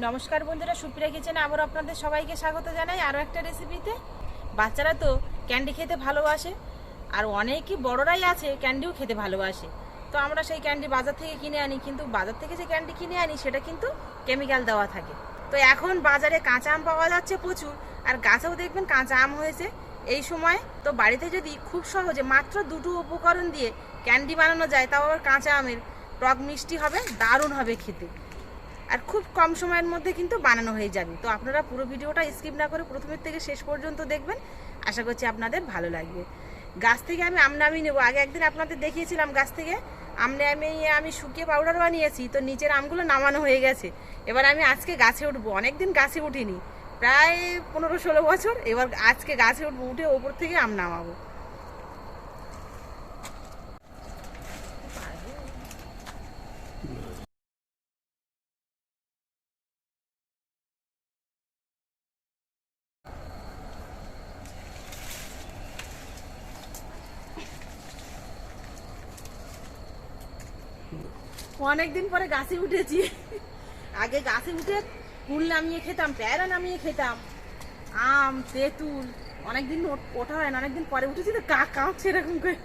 নমস্কার বন্ধুরা, সুপ্রিয়া কিচেনে আবার আপনাদের সবাইকে স্বাগত জানাই আরও একটা রেসিপিতে। বাচ্চারা তো ক্যান্ডি খেতে ভালোবাসে, আর অনেকই বড়রাই আছে ক্যান্ডিও খেতে ভালোবাসে। তো আমরা সেই ক্যান্ডি বাজার থেকে কিনে আনি, কিন্তু বাজার থেকে যে ক্যান্ডি কিনে আনি সেটা কিন্তু কেমিক্যাল দেওয়া থাকে। তো এখন বাজারে কাঁচা আম পাওয়া যাচ্ছে প্রচুর, আর গাছেও দেখবেন কাঁচা আম হয়েছে এই সময়। তো বাড়িতে যদি খুব সহজে মাত্র দুটো উপকরণ দিয়ে ক্যান্ডি বানানো যায়, তাও আবার কাঁচা আমের, টক মিষ্টি হবে, দারুণ হবে খেতে, আর খুব কম সময়ের মধ্যে কিন্তু বানানো হয়ে যাবে। তো আপনারা পুরো ভিডিওটা স্কিপ না করে প্রথমের থেকে শেষ পর্যন্ত দেখবেন, আশা করছি আপনাদের ভালো লাগবে। গাছ থেকে আমি আম নামিয়ে নেবো। আগে একদিন আপনাদের দেখিয়েছিলাম গাছ থেকে আম নামিয়ে আমি শুকিয়ে পাউডার বানিয়েছি, তো নিচের আমগুলো নামানো হয়ে গেছে। এবার আমি আজকে গাছে উঠবো, অনেকদিন গাছে উঠিনি, প্রায় 15-16 বছর। এবার আজকে গাছে উঠবো, উঠে ওপর থেকে আম নামাবো। অনেকদিন পরে গাছে উঠেছি। আগে গাছে উঠে কুল নামিয়ে খেতাম, প্যারা নামিয়ে খেতাম, আম, তেঁতুল। অনেকদিন ওঠা হয় না, অনেকদিন পরে উঠেছি তো কাঁপছে এরকম করে,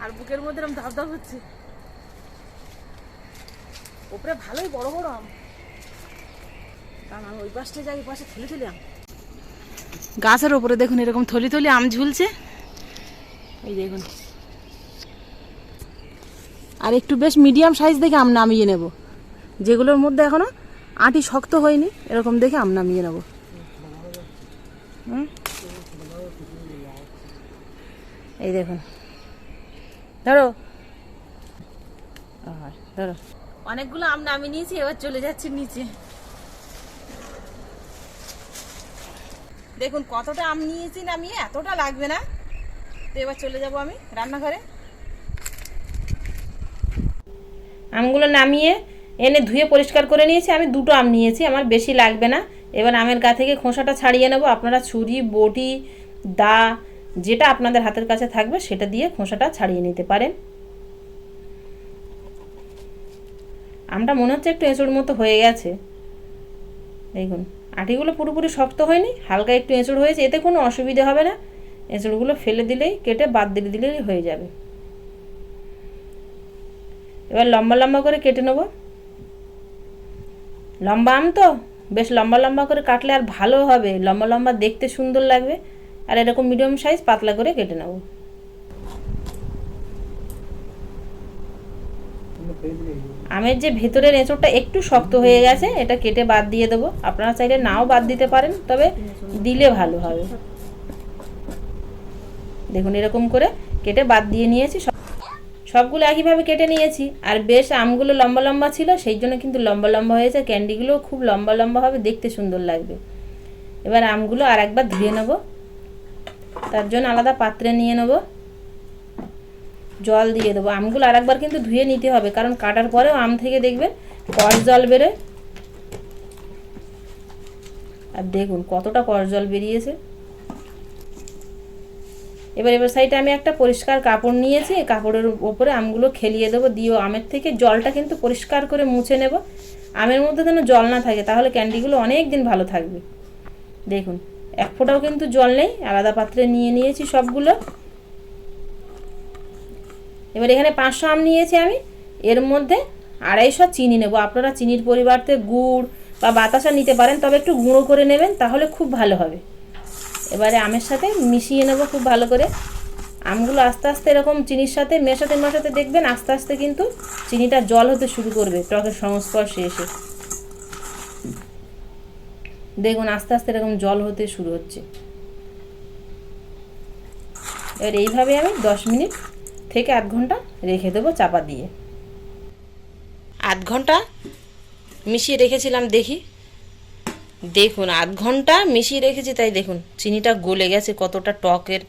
আর বুকের মধ্যে এরকম ধাপ হচ্ছে। ওপরে ভালোই বড় বড় আম, কারণ আমি ওই পাশটা যাই, ওই পাশে থলি আম। গাছের ওপরে দেখুন এরকম থলি আম ঝুলছে, এই দেখুন। আর একটু বেশ মিডিয়াম সাইজ দেখে আম নামিয়ে নেব, যেগুলোর মধ্যে এখনো আঁটি শক্ত হয়নি, এরকম দেখে আম নামিয়ে নেব। এই দেখুন, ধরো ধরো। অনেকগুলো আম নামিয়ে নিয়েছি, এবার চলে যাচ্ছি নিচে। দেখুন কতটা আম নিয়েছি নামিয়ে, এতটা লাগবে না। তো এবার চলে যাব আমি রান্নাঘরে। আমগুলো নামিয়ে এনে ধুয়ে পরিষ্কার করে নিয়েছি। আমি দুটো আম নিয়েছি, আমার বেশি লাগবে না। এবার আমের গা থেকে খোসাটা ছাড়িয়ে নেব। আপনারা ছুরি, বটি, দা, যেটা আপনাদের হাতের কাছে থাকবে সেটা দিয়ে খোসাটা ছাড়িয়ে নিতে পারেন। আমটা মনে হচ্ছে একটু এঁচড় মতো হয়ে গেছে, দেখুন আটিগুলো পুরোপুরি শক্ত হয়নি, হালকা একটু এঁচড় হয়েছে। এতে কোনো অসুবিধা হবে না, এঁচড়গুলো ফেলে দিলেই, কেটে বাদ দিলেই হয়ে যাবে। এবার লম্বা লম্বা করে কেটে নেব। লম্বা আম তো বেশ লম্বা লম্বা করে কাটলে আর ভালো হবে, লম্বা লম্বা দেখতে সুন্দর লাগবে। আর এরকম মিডিয়াম সাইজ পাতলা করে কেটে নেব। আমের যে ভেতরের এঁচড়টা একটু শক্ত হয়ে গেছে, এটা কেটে বাদ দিয়ে দেবো। আপনারা চাইলে নাও বাদ দিতে পারেন, তবে দিলে ভালো হবে। দেখুন এরকম করে কেটে বাদ দিয়ে নিয়েছি, সবগুলো একইভাবে কেটে নিয়েছি। আর বেশ আমগুলো লম্বা লম্বা ছিল, সেই জন্য কিন্তু লম্বা লম্বা হয়েছে। ক্যান্ডিগুলো খুব লম্বা লম্বা হবে, দেখতে সুন্দর লাগবে। এবার আমগুলো আর একবার ধুয়ে নেব, তার জন্য আলাদা পাত্রে নিয়ে নেব, জল দিয়ে দেবো। আমগুলো আর একবার কিন্তু ধুয়ে নিতে হবে, কারণ কাটার পরেও আম থেকে দেখবেন কষ জল বেরোয়। আর দেখুন কতটা কষ জল বেরিয়েছে। এবার সাইডে আমি একটা পরিষ্কার কাপড় নিয়েছি, কাপড়ের ওপরে আমগুলো খেলিয়ে দেবো, দিয়েও আমের থেকে জলটা কিন্তু পরিষ্কার করে মুছে নেব। আমের মধ্যে যেন জল না থাকে, তাহলে ক্যান্ডিগুলো অনেক দিন ভালো থাকবে। দেখুন এক ফোঁটাও কিন্তু জল নেই, আলাদা পাত্রে নিয়ে নিয়েছি সবগুলো। এবার এখানে 500 আম নিয়েছি আমি, এর মধ্যে 250 চিনি নেব। আপনারা চিনির পরিবর্তে গুড় বা বাতাসা নিতে পারেন, তবে একটু গুঁড়ো করে নেবেন, তাহলে খুব ভালো হবে। এবারে আমের সাথে মিশিয়ে নেব খুব ভালো করে। আমগুলো আস্তে আস্তে এরকম চিনির সাথে মেশাতে দেখবেন আস্তে আস্তে কিন্তু চিনিটা জল হতে শুরু করবে টকের সংস্পর্শে এসে। দেখুন আস্তে আস্তে এরকম জল হতে শুরু হচ্ছে। এবার এইভাবে আমি 10 মিনিট থেকে আধ ঘন্টা রেখে দেবো চাপা দিয়ে। আধ ঘন্টা মিশিয়ে রেখেছিলাম, দেখুন আধ ঘন্টা মিশিয়ে রেখেছি, তাই দেখুন চিনিটা গলে গেছে, কতটা টকের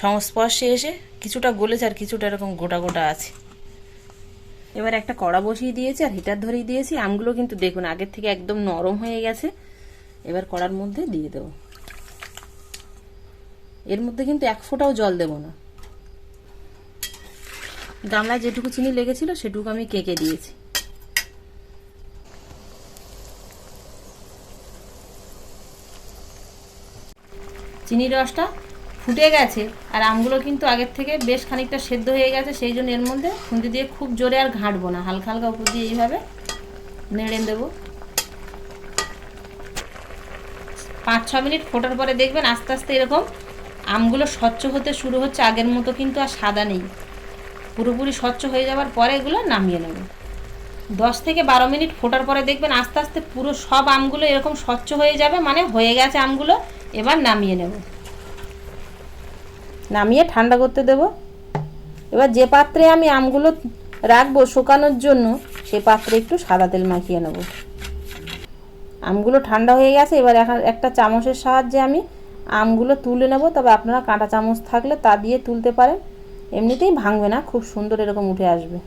সংস্পর্শে এসে কিছুটা গলেছে আর কিছুটা এরকম গোটা গোটা আছে। এবার একটা কড়া বসিয়ে দিয়েছি আর হিটার ধরিয়ে দিয়েছি। আমগুলো কিন্তু দেখুন আগের থেকে একদম নরম হয়ে গেছে। এবার কড়ার মধ্যে দিয়ে দেবো। এর মধ্যে কিন্তু এক ফোঁটাও জল দেব না, গামলায় যেটুকু চিনি লেগেছিল সেটুকু আমি কেকে দিয়েছি। চিনির রসটা ফুটে গেছে আর আমগুলো কিন্তু আগের থেকে বেশ খানিকটা সেদ্ধ হয়ে গেছে, সেই জন্য এর মধ্যে খুন্তি দিয়ে খুব জোরে আর ঘাঁটবো না, হালকা হালকা উপর দিয়ে এইভাবে নেড়ে দেবো। 5-6 মিনিট ফোটার পরে দেখবেন আস্তে আস্তে এরকম আমগুলো স্বচ্ছ হতে শুরু হচ্ছে, আগের মতো কিন্তু আর সাদা নেই। পুরোপুরি স্বচ্ছ হয়ে যাওয়ার পরে এগুলো নামিয়ে নেব। 10 থেকে 12 মিনিট ফোটার পরে দেখবেন আস্তে আস্তে পুরো সব আমগুলো এরকম স্বচ্ছ হয়ে যাবে, মানে হয়ে গেছে আমগুলো। এবার নামিয়ে নেব, নামিয়ে ঠান্ডা করতে দেব। এবার যে পাত্রে আমি আমগুলো রাখবো শুকানোর জন্য, সেই পাত্রে একটু সাদা তেল মাখিয়ে নেব। আমগুলো ঠান্ডা হয়ে গেছে, এবার একটা চামচের সাহায্যে আমি আমগুলো তুলে নেব। তবে আপনারা কাঁটা চামচ থাকলে তা দিয়ে তুলতে পারেন, এমনিতেই ভাঙবে না, খুব সুন্দর এরকম উঠে আসবে।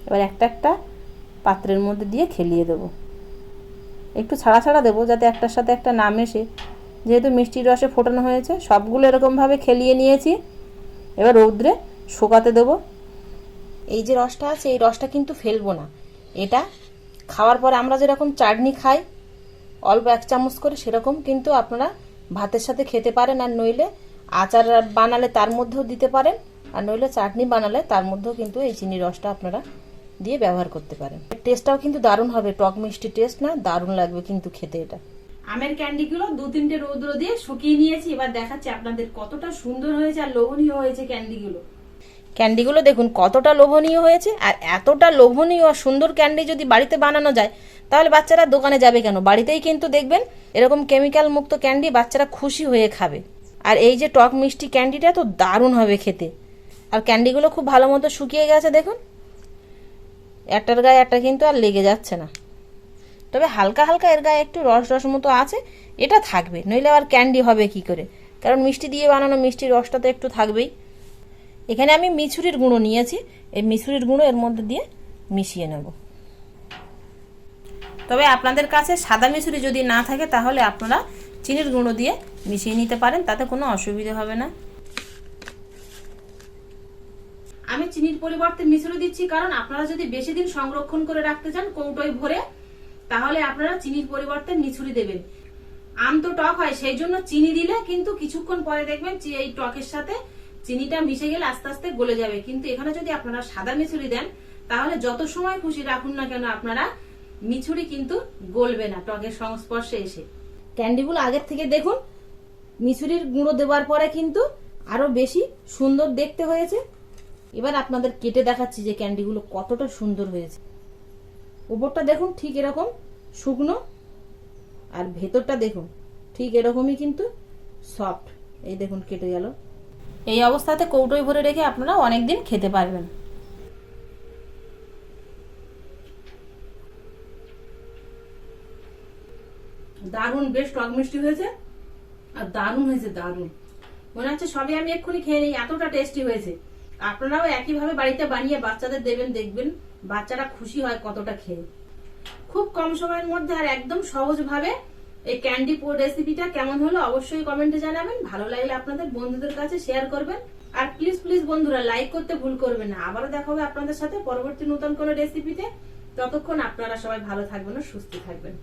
এবার একটা একটা পাত্রের মধ্যে দিয়ে খেলিয়ে দেব, একটু ছাড়া ছাড়া দেবো যাতে একটার সাথে একটা না মেশে, যেহেতু মিষ্টির রসে ফোটানো হয়েছে। সবগুলো এরকমভাবে খেলিয়ে নিয়েছি, এবার রৌদ্রে শুকাতে দেবো। এই যে রসটা আছে, এই রসটা কিন্তু ফেলবো না। এটা খাওয়ার পরে আমরা যেরকম চাটনি খাই অল্প 1 চামচ করে, সেরকম কিন্তু আপনারা ভাতের সাথে খেতে পারেন। আর নইলে আচার বানালে তার মধ্যেও দিতে পারেন, আর নইলে চাটনি বানালে তার মধ্যেও কিন্তু এই চিনির রসটা আপনারা দিয়ে ব্যবহার করতে পারেন। টেস্টটাও কিন্তু দারুণ হবে, টক মিষ্টি টেস্ট না, দারুণ লাগবে কিন্তু খেতে। এটা আমের ক্যান্ডিগুলো 2-3টে রৌদ্র দিয়ে শুকিয়ে নিয়েছি। এবার দেখাচ্ছি আপনাদের কতটা সুন্দর হয়েছে আর লোভনীয় হয়েছে ক্যান্ডিগুলো। ক্যান্ডিগুলো দেখুন কতটা লোভনীয় হয়েছে। আর এতটা লোভনীয় আর সুন্দর ক্যান্ডি যদি বাড়িতে বানানো যায়, তাহলে বাচ্চারা দোকানে যাবে কেন? বাড়িতেই কিন্তু দেখবেন এরকম কেমিক্যাল মুক্ত ক্যান্ডি বাচ্চারা খুশি হয়ে খাবে। আর এই যে টক মিষ্টি ক্যান্ডিটা তো দারুণ হবে খেতে। আর ক্যান্ডিগুলো খুব ভালো মতো শুকিয়ে গেছে দেখুন, একটার গায়ে একটা কিন্তু আর লেগে যাচ্ছে না। তবে হালকা হালকা এর গায়ে একটু রস রস মতো আছে, এটা থাকবে, নইলে আবার ক্যান্ডি হবে কি করে? কারণ মিষ্টি দিয়ে বানানো, মিষ্টির রসটা তো একটু থাকবেই। এখানে আমি মিছুরির গুঁড়ো নিয়েছি, এই মিছুরির গুঁড়ো এর মধ্যে দিয়ে মিশিয়ে নেব। তবে আপনাদের কাছে সাদা মিছুরি যদি না থাকে, তাহলে আপনারা চিনির গুঁড়ো দিয়ে মিশিয়ে নিতে পারেন, তাতে কোনো অসুবিধা হবে না। আমি চিনির পরিবর্তে মিছরি দিচ্ছি, কারণ আপনারা যদি বেশি দিন সংরক্ষণ করে রাখতে চান কৌটোয় ভরে, তাহলে আপনারা চিনির পরিবর্তে মিছরি দেবেন। আম তো টক হয়, সেই জন্য চিনি দিলে কিন্তু কিছুক্ষণ পরে দেখবেন এই টকের সাথে চিনিটা মিশে গেলে আস্তে আস্তে গলে যাবে। কিন্তু এখানে যদি আপনারা সাদা মিছরি দেন, তাহলে যত সময় খুশি রাখুন না কেন আপনারা, মিছরি কিন্তু গলবে না টকের সংস্পর্শে এসে। ক্যান্ডিগুলো আগের থেকে দেখুন মিছরির গুঁড়ো দেওয়ার পরে কিন্তু আরো বেশি সুন্দর দেখতে হয়েছে। এবার আপনাদের কেটে দেখাচ্ছি যে ক্যান্ডিগুলো কতটা সুন্দর হয়েছে। উপরটা দেখুন ঠিক এরকম শুকনো, আর ভেতরটা দেখুন ঠিক এরকমই কিন্তু সফট। এই দেখুন কেটে গেল। এই অবস্থাতে কৌটোয় ভরে রেখে আপনারা অনেকদিন খেতে পারবেন। দারুণ, বেশ টক মিষ্টি হয়েছে আর দারুণ হয়েছে, দারুণ। মনে হচ্ছে সবই আমি এক্ষুনি খেয়ে নিই, এতটা টেস্টি হয়েছে। আপনারাও একইভাবে বাড়িতে বানিয়ে বাচ্চাদের দেবেন, দেখবেন বাচ্চারা খুশি হয় কতটা খেয়ে। খুব কম সময়ের মধ্যে আর একদম সহজভাবে এই ক্যান্ডি রেসিপিটা কেমন হলো অবশ্যই কমেন্টে জানাবেন। ভালো লাগলে আপনাদের বন্ধুদের কাছে শেয়ার করবেন। আর প্লিজ প্লিজ বন্ধুরা লাইক করতে ভুল করবেন না। আবারও দেখা হবে আপনাদের সাথে পরবর্তী নতুন কোনো রেসিপিতে। ততক্ষণ আপনারা সবাই ভালো থাকবেন ও সুস্থ থাকবেন।